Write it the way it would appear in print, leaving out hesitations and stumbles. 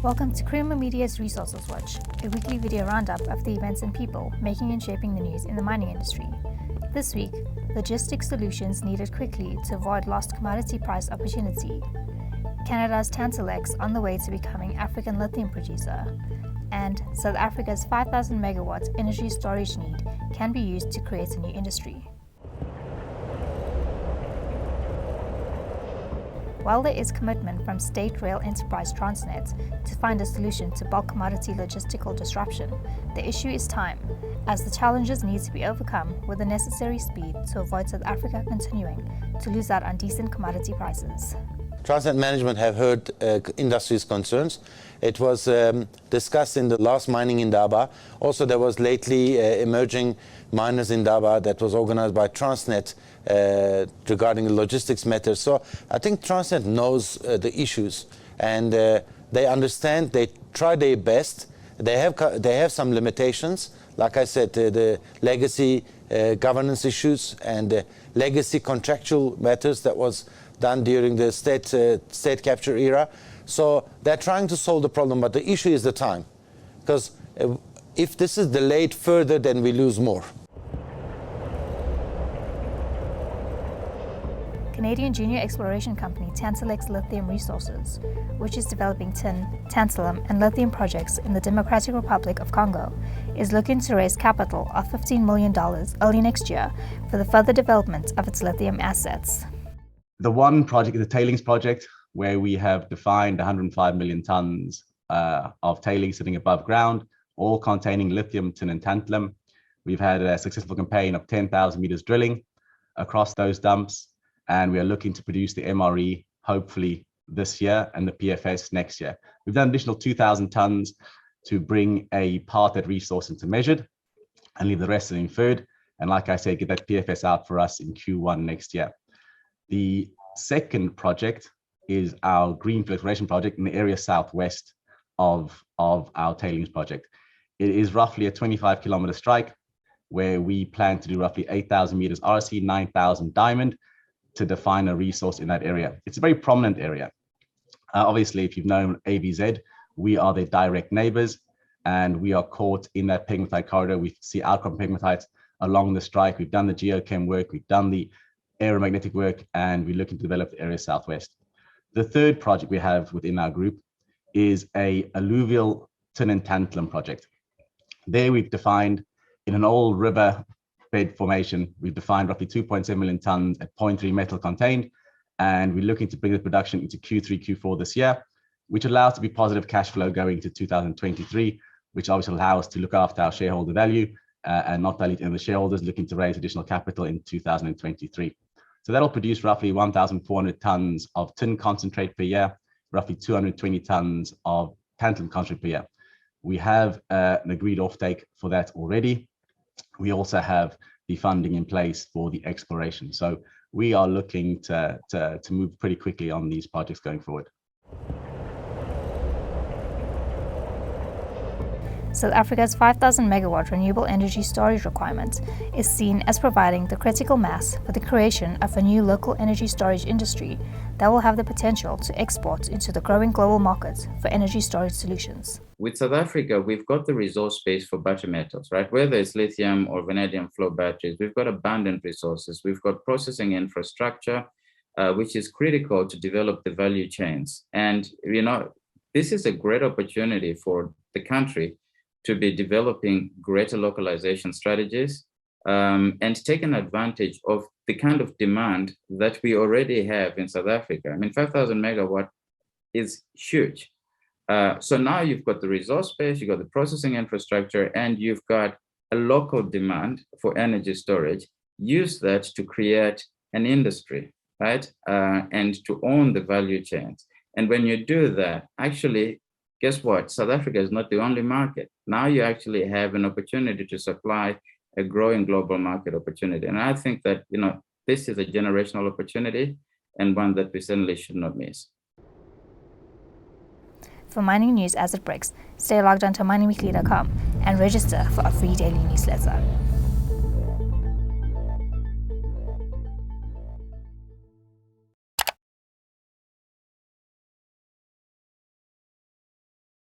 Welcome to Creamer Media's Resources Watch, a weekly video roundup of the events and people making and shaping the news in the mining industry. This week, logistics solutions needed quickly to avoid lost commodity price opportunity. Canada's Tantalex on the way to becoming African lithium producer. And South Africa's 5,000 megawatt energy storage need can be used to create a new industry. While there is commitment from state rail enterprise Transnet to find a solution to bulk commodity logistical disruption, the issue is time, as the challenges need to be overcome with the necessary speed to avoid South Africa continuing to lose out on decent commodity prices. Transnet management have heard industry's concerns. It was discussed in the last mining Indaba. Also, there was lately emerging miners in Indaba that was organized by Transnet regarding the logistics matters. So I think Transnet knows the issues and they understand, they try their best. They have some limitations. Like I said, the legacy governance issues and legacy contractual matters that was done during the state capture era. So they're trying to solve the problem, but the issue is the time. Because if this is delayed further, then we lose more. Canadian junior exploration company Tantalex Lithium Resources, which is developing tin, tantalum and lithium projects in the Democratic Republic of Congo, is looking to raise capital of $15 million early next year for the further development of its lithium assets. The one project is the tailings project, where we have defined 105 million tons of tailings sitting above ground, all containing lithium, tin, and tantalum. We've had a successful campaign of 10,000 meters drilling across those dumps, and we are looking to produce the MRE hopefully this year and the PFS next year. We've done additional 2,000 tons to bring a part that resource into measured and leave the rest in inferred. And like I said, get that PFS out for us in Q1 next year. The second project is our greenfield exploration project in the area southwest of our tailings project. It is roughly a 25-kilometer strike where we plan to do roughly 8,000 meters RC, 9,000 diamond to define a resource in that area. It's a very prominent area. Obviously, if you've known AVZ, we are their direct neighbors and we are caught in that pegmatite corridor. We see outcrop pegmatites along the strike. We've done the geochem work, we've done the aeromagnetic work, and we're looking to develop the area southwest. The third project we have within our group is a alluvial tin and tantalum project. There we've defined in an old river bed formation, we've defined roughly 2.7 million tons at 0.3 metal contained, and we're looking to bring the production into Q3, Q4 this year, which allows to be positive cash flow going into 2023, which obviously allows us to look after our shareholder value and not dilute any of the shareholders looking to raise additional capital in 2023. So that'll produce roughly 1,400 tons of tin concentrate per year, roughly 220 tons of tantalum concentrate per year. We have an agreed offtake for that already. We also have the funding in place for the exploration. So we are looking to move pretty quickly on these projects going forward. South Africa's 5,000 megawatt renewable energy storage requirement is seen as providing the critical mass for the creation of a new local energy storage industry that will have the potential to export into the growing global market for energy storage solutions. With South Africa, we've got the resource base for battery metals, right? Whether it's lithium or vanadium flow batteries, we've got abundant resources. We've got processing infrastructure, which is critical to develop the value chains. And, this is a great opportunity for the country to be developing greater localization strategies and taking advantage of the kind of demand that we already have in South Africa. I mean, 5,000 megawatt is huge. So now you've got the resource base, you've got the processing infrastructure, and you've got a local demand for energy storage. Use that to create an industry, right? And to own the value chains. And when you do that, actually, guess what? South Africa is not the only market. Now you actually have an opportunity to supply a growing global market opportunity. And I think that, this is a generational opportunity and one that we certainly should not miss. For mining news as it breaks, stay logged onto miningweekly.com and register for our free daily newsletter.